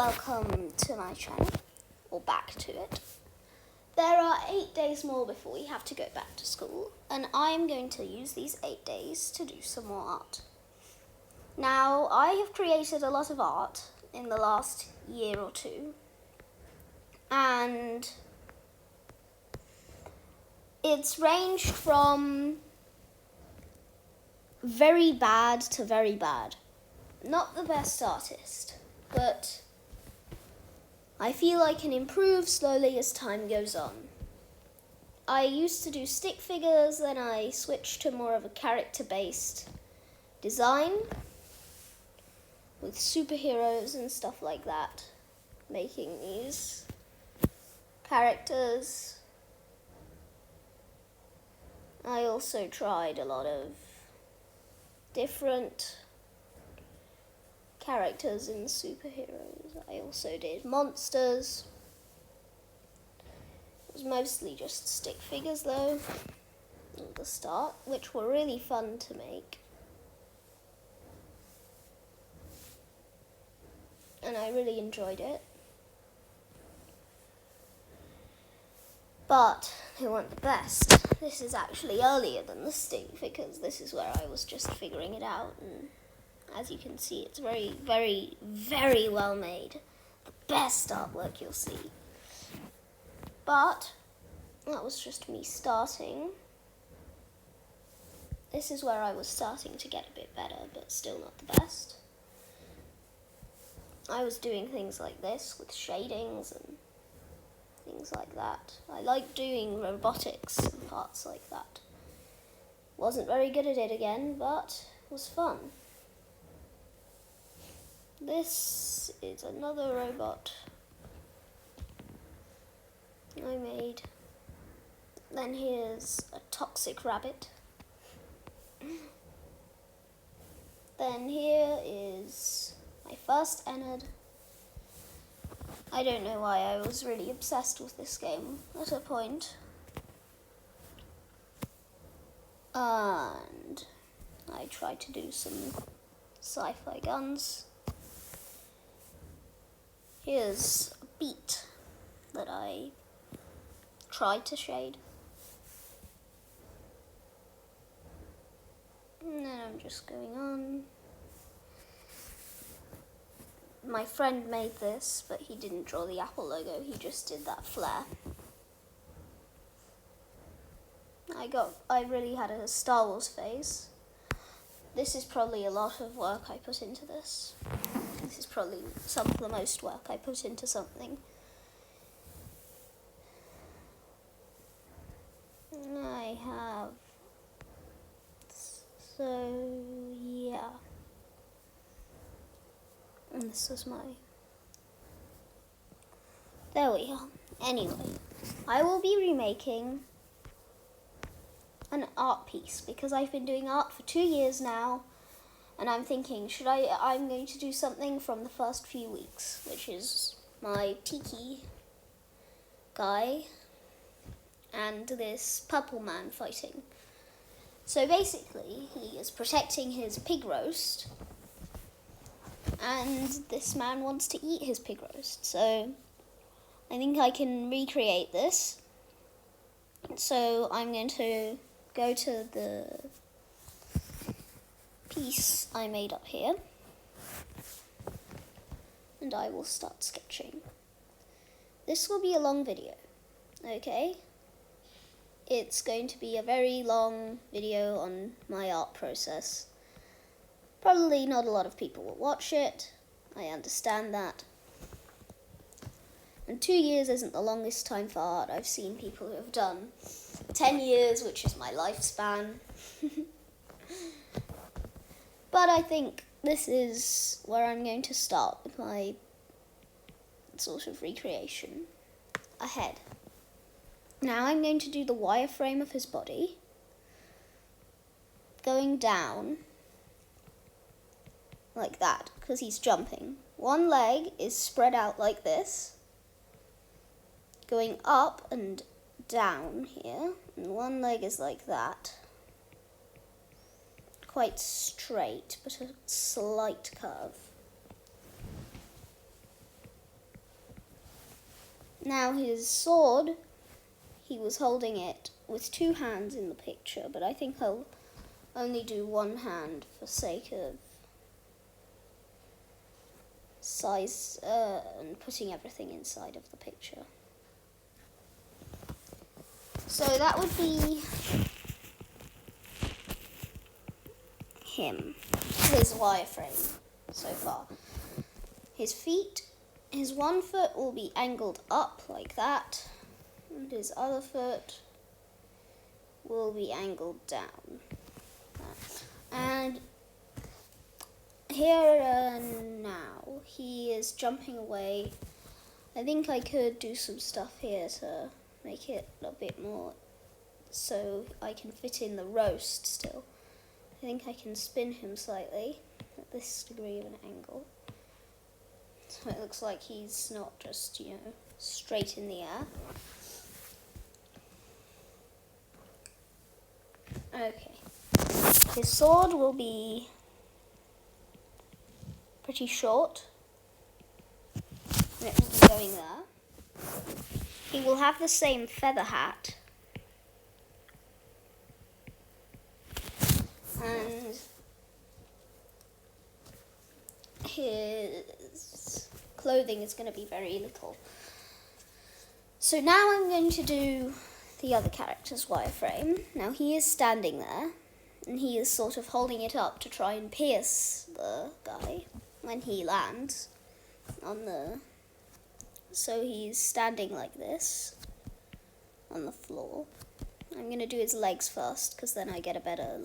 welcome to my channel, or back to it. There are 8 days more before we have to go back to school, and I'm going to use these 8 days to do some more art. Now, I have created a lot of art in the last year or two, and it's ranged from very bad to very bad. Not the best artist, but I feel I can improve slowly as time goes on. I used to do stick figures, then I switched to more of a character-based design with superheroes and stuff like that, making these characters. I also tried a lot of different characters and superheroes. I also did monsters. It was mostly just stick figures though at the start, which were really fun to make. And I really enjoyed it. But they weren't the best. This is actually earlier than the stick figures. This is where I was just figuring it out, and as you can see, it's very, very, very well made. The best artwork you'll see. But that was just me starting. This is where I was starting to get a bit better, but still not the best. I was doing things like this with shadings and things like that. I like doing robotics and parts like that. Wasn't very good at it again, but it was fun. This is another robot I made. Then here's a toxic rabbit. Then here is my first Ennard. I don't know why I was really obsessed with this game at a point. And I tried to do some sci-fi guns. Here's a beat that I tried to shade. And then I'm just going on. My friend made this, but he didn't draw the Apple logo, he just did that flare. I really had a Star Wars phase. This is probably a lot of work I put into this. This is probably some of the most work I put into something. I have, so yeah. And this was there we are. Anyway, I will be remaking an art piece because I've been doing art for 2 years now, and I'm thinking, I'm going to do something from the first few weeks, which is my tiki guy and this purple man fighting. So basically, he is protecting his pig roast, and this man wants to eat his pig roast. So I think I can recreate this. So I'm going to go to the piece I made up here, and I will start sketching. This will be a long video, okay? It's going to be a very long video on my art process. Probably not a lot of people will watch it, I understand that. And 2 years isn't the longest time for art. I've seen people who have done 10 years, which is my lifespan. But I think this is where I'm going to start with my sort of recreation. A head. Now I'm going to do the wireframe of his body, going down like that, because he's jumping. One leg is spread out like this, going up and down here, and one leg is like that. Quite straight, but a slight curve. Now his sword, he was holding it with two hands in the picture, but I think I'll only do one hand for sake of size and putting everything inside of the picture. So that would be him, his wireframe so far. His feet, his one foot will be angled up like that, and his other foot will be angled down. And here now, he is jumping away. I think I could do some stuff here to make it a bit more so I can fit in the roast still. I think I can spin him slightly at this degree of an angle. So it looks like he's not just, straight in the air. Okay. His sword will be pretty short. It will be going there. He will have the same feather hat. And his clothing is going to be very little. So now I'm going to do the other character's wireframe. Now he is standing there, and he is sort of holding it up to try and pierce the guy when he lands on the... So he's standing like this on the floor. I'm going to do his legs first, because then I get a better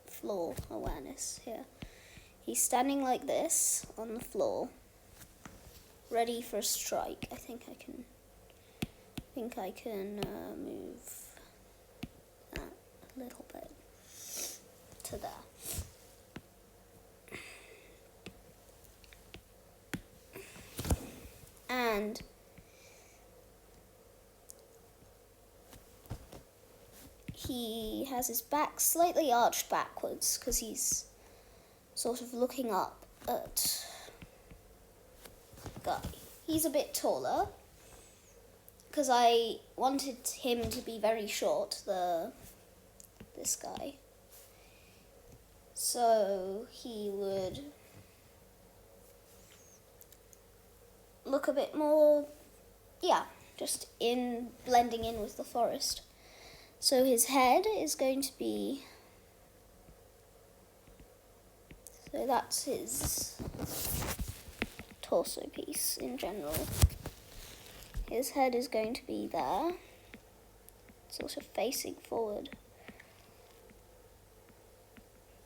floor awareness here. He's standing like this on the floor, ready for a strike. I think I can move that a little bit to there. And he has his back slightly arched backwards because he's sort of looking up at the guy. He's a bit taller because I wanted him to be very short, this guy. So he would look a bit more, just blending in with the forest. So his head is going to be, so that's his torso piece in general. His head is going to be there, sort of facing forward.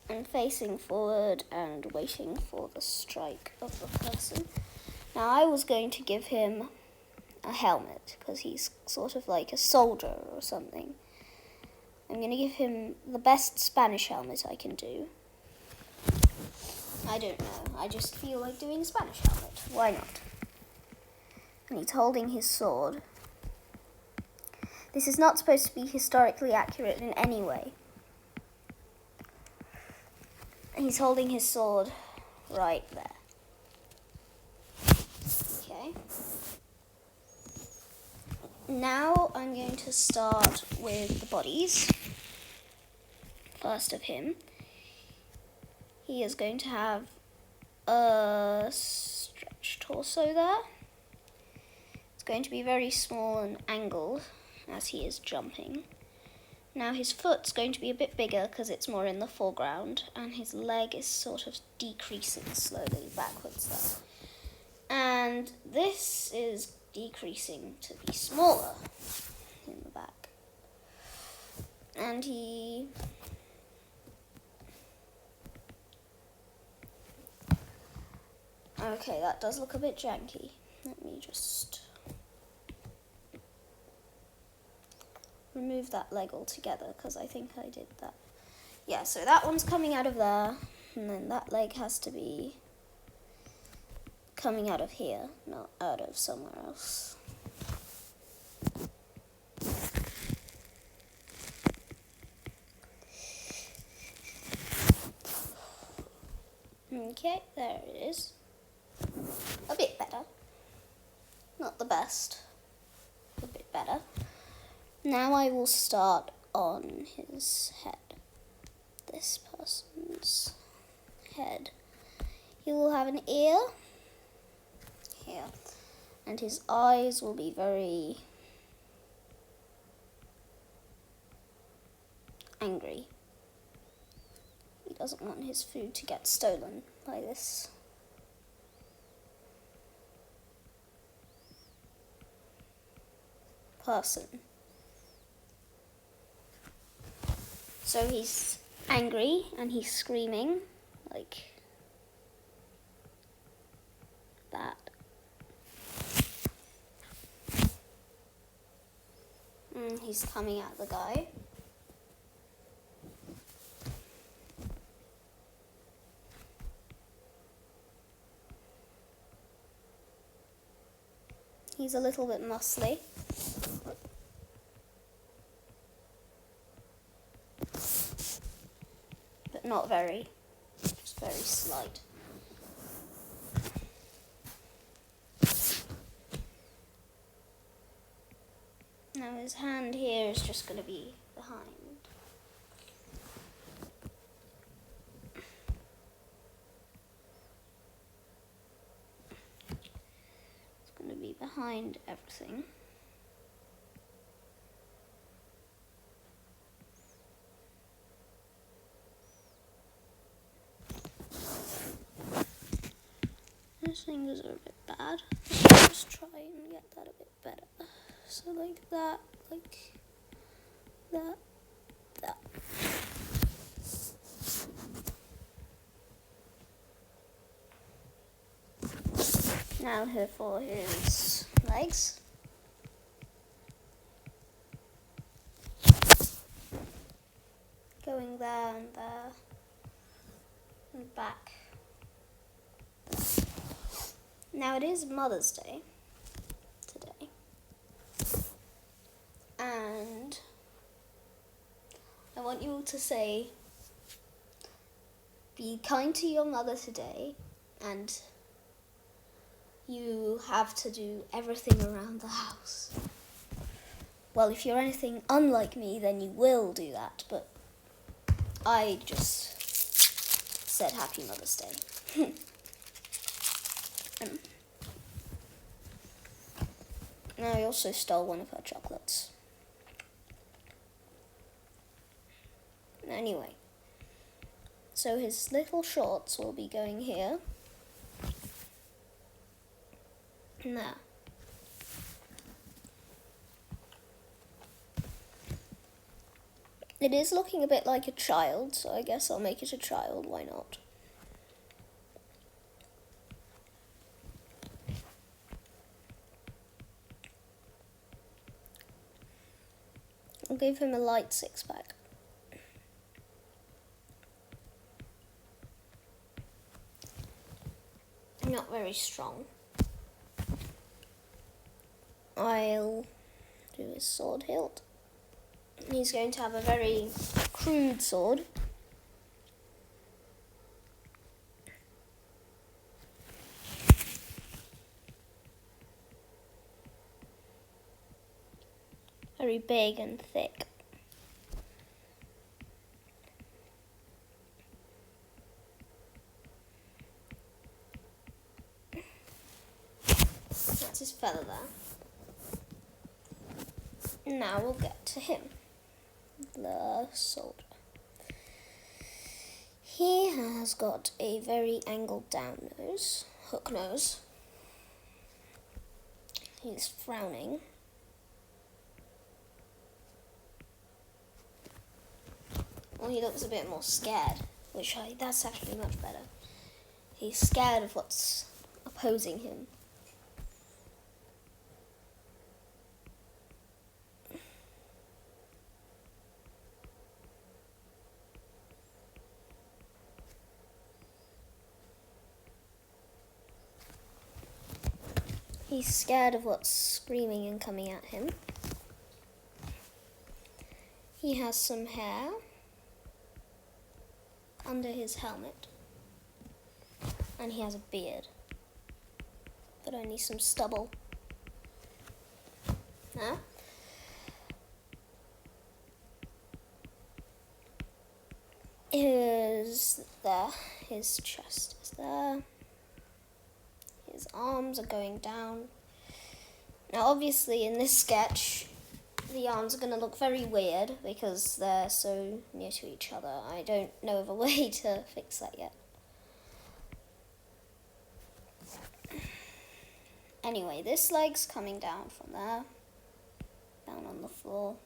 And facing forward and waiting for the strike of the person. Now I was going to give him a helmet, because he's sort of like a soldier or something. I'm going to give him the best Spanish helmet I can do. I don't know, I just feel like doing a Spanish helmet. Why not? And he's holding his sword. This is not supposed to be historically accurate in any way. He's holding his sword right there. Okay. Now I'm going to start with the bodies. First of him. He is going to have a stretched torso there. It's going to be very small and angled as he is jumping. Now his foot's going to be a bit bigger because it's more in the foreground, and his leg is sort of decreasing slowly backwards there. And this is decreasing to be smaller in the back. And he... Okay, that does look a bit janky. Let me just remove that leg altogether, because I think I did that. Yeah, so that one's coming out of there, and then that leg has to be coming out of here, not out of somewhere else. Okay, there it is. A bit better. Not the best. better. Now I will start on his head. This person's head. He will have an ear here, and his eyes will be very angry. He doesn't want his food to get stolen by this person. So he's angry and he's screaming like that. And he's coming at the guy. He's a little bit muscly. But not very. Just very slight. Now his hand here is just going to be behind. Be behind everything. His fingers are a bit bad. Let's just try and get that a bit better. So like that, like that, that. Now here for his legs. Going there and there and back. Now it is Mother's Day today. And I want you all to say, be kind to your mother today, and you have to do everything around the house. Well, if you're anything unlike me, then you will do that, but I just said Happy Mother's Day. Now I also stole one of her chocolates. Anyway, so his little shorts will be going here. There. It is looking a bit like a child, so I guess I'll make it a child, why not? I'll give him a light six-pack. Not very strong. I'll do his sword-hilt. He's going to have a very crude sword. Very big and thick. That's his feather there. Now we'll get to him, the soldier. He has got a very angled down nose, hook nose. He's frowning. Well, he looks a bit more scared, that's actually much better. He's scared of what's opposing him. He's scared of what's screaming and coming at him. He has some hair under his helmet, and he has a beard, but only some stubble. Now, is there. His chest is there. His arms are going down. Now, obviously, in this sketch, the arms are going to look very weird because they're so near to each other. I don't know of a way to fix that yet. Anyway, this leg's coming down from there, down on the floor.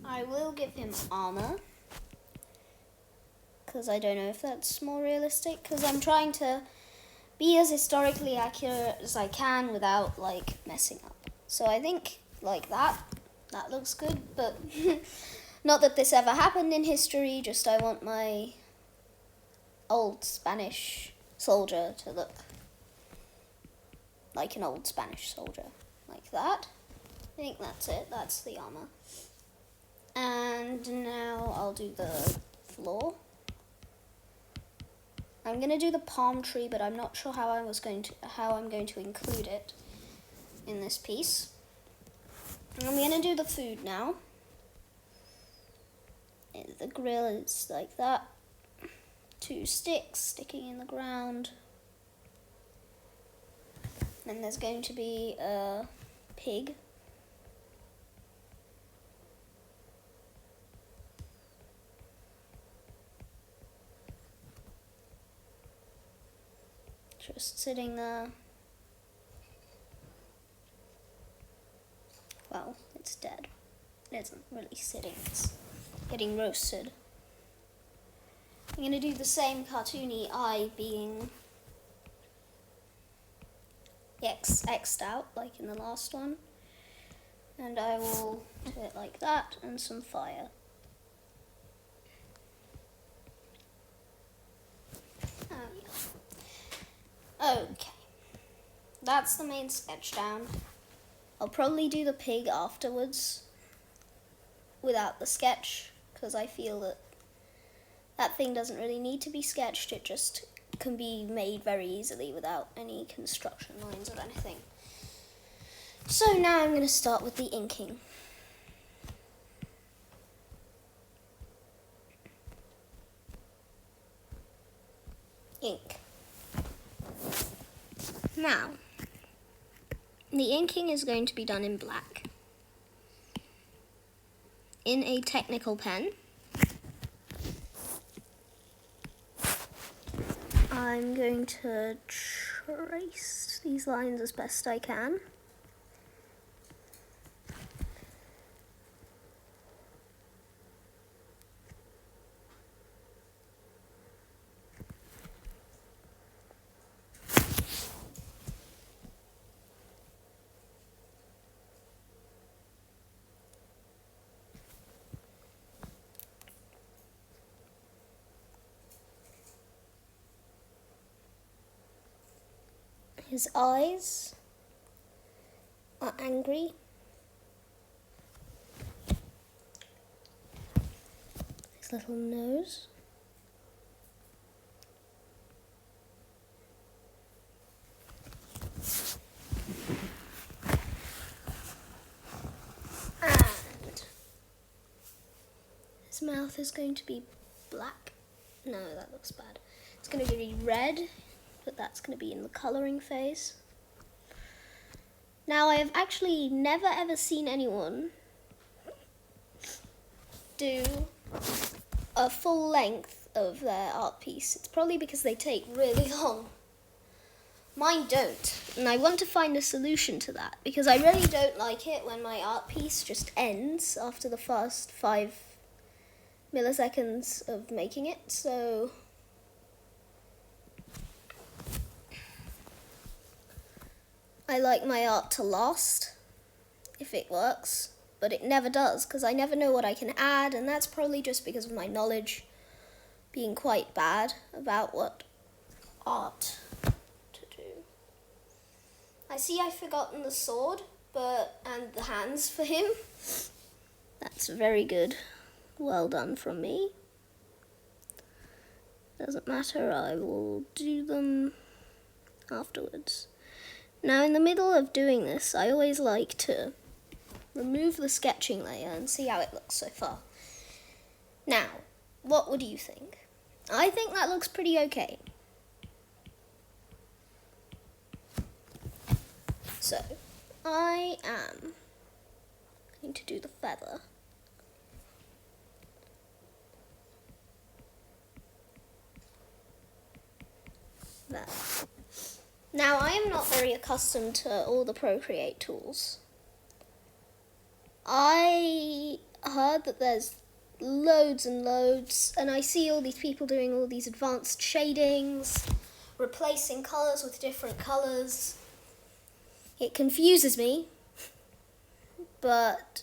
I will give him armor, because I don't know if that's more realistic, because I'm trying to be as historically accurate as I can without, like, messing up. So I think, like, that looks good, but not that this ever happened in history, just I want my old Spanish soldier to look like an old Spanish soldier, like that. I think that's it, that's the armor. And now I'll do the floor. I'm going to do the palm tree, but I'm not sure how I'm going to include it in this piece. I'm going to do the food now. The grill is like that. 2 sticks sticking in the ground. And there's going to be a pig. Just sitting there. Well, it's dead. It isn't really sitting, it's getting roasted. I'm going to do the same cartoony eye being X'd out, like in the last one. And I will do it like that, and some fire. Okay, that's the main sketch down. I'll probably do the pig afterwards without the sketch, because I feel that that thing doesn't really need to be sketched. It just can be made very easily without any construction lines or anything. So now I'm going to start with the inking. Ink. Now, the inking is going to be done in black. In a technical pen. I'm going to trace these lines as best I can. His eyes are angry. His little nose. And his mouth is going to be black. No, that looks bad. It's going to be red. But that's going to be in the colouring phase. Now, I have actually never ever seen anyone do a full length of their art piece. It's probably because they take really long. Mine don't, and I want to find a solution to that, because I really don't like it when my art piece just ends after the first 5 milliseconds of making it, so I like my art to last, if it works, but it never does, because I never know what I can add, and that's probably just because of my knowledge being quite bad about what art to do. I see I've forgotten the sword, and the hands for him. That's very good. Well done from me. Doesn't matter, I will do them afterwards. Now in the middle of doing this, I always like to remove the sketching layer and see how it looks so far. Now, what would you think? I think that looks pretty okay. So, I am going to do the feather. There. Now, I am not very accustomed to all the Procreate tools. I heard that there's loads and loads, and I see all these people doing all these advanced shadings, replacing colours with different colours. It confuses me, but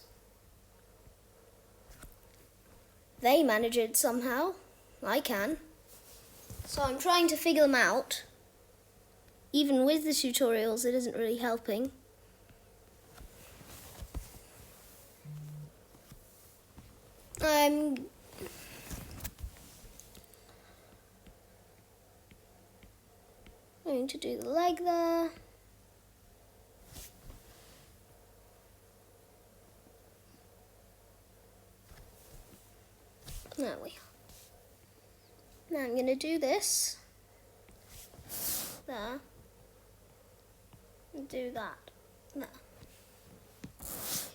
they manage it somehow. I can. So I'm trying to figure them out. Even with the tutorials, it isn't really helping. I'm going to do the leg there. There we are. Now I'm going to do this. There. And do that. There.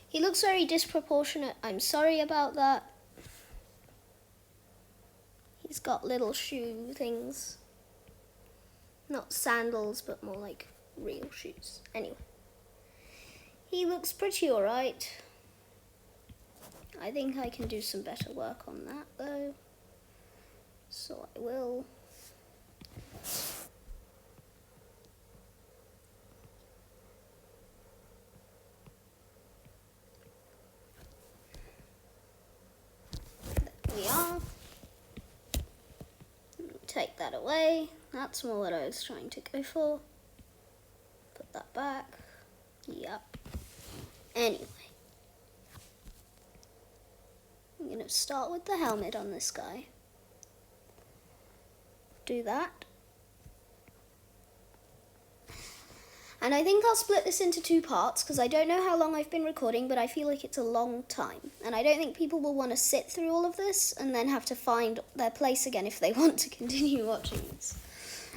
He looks very disproportionate. I'm sorry about that. He's got little shoe things. Not sandals, but more like real shoes. Anyway. He looks pretty alright. I think I can do some better work on that though. So I will. There we are. Take that away. That's more what I was trying to go for. Put that back. Yep. Anyway. I'm going to start with the helmet on this guy. Do that. And I think I'll split this into 2 parts because I don't know how long I've been recording, but I feel like it's a long time. And I don't think people will want to sit through all of this and then have to find their place again if they want to continue watching this.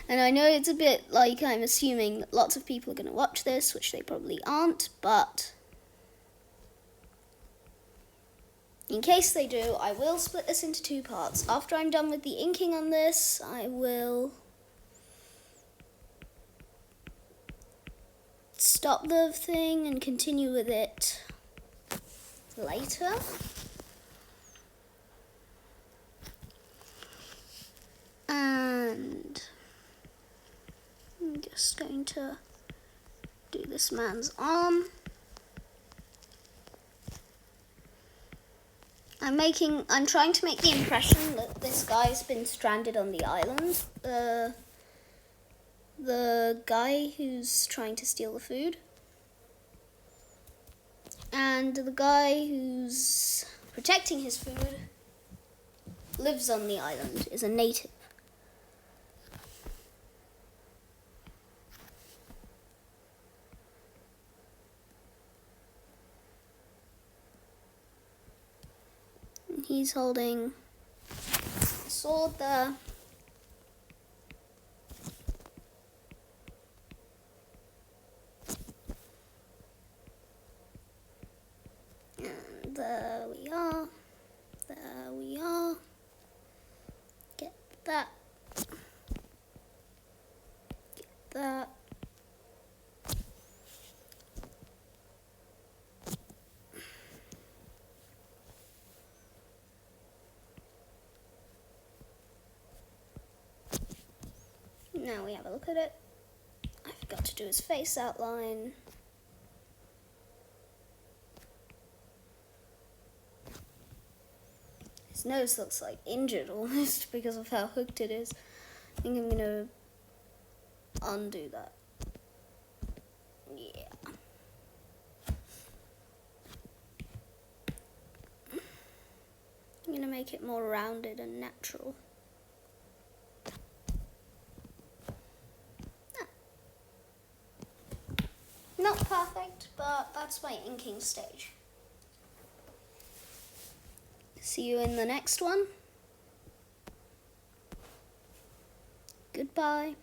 And I know it's a bit like I'm assuming that lots of people are going to watch this, which they probably aren't, but in case they do, I will split this into 2 parts. After I'm done with the inking on this, I will stop the thing and continue with it later. And I'm just going to do this man's arm. I'm trying to make the impression that this guy's been stranded on the island. The guy who's trying to steal the food. And the guy who's protecting his food lives on the island, is a native. He's holding a sword there. And there we are. There we are. Get that. Get that. Now we have a look at it. I forgot to do his face outline. His nose looks like injured almost because of how hooked it is. I think I'm going to undo that. Yeah. I'm going to make it more rounded and natural. Not perfect, but that's my inking stage. See you in the next one. Goodbye.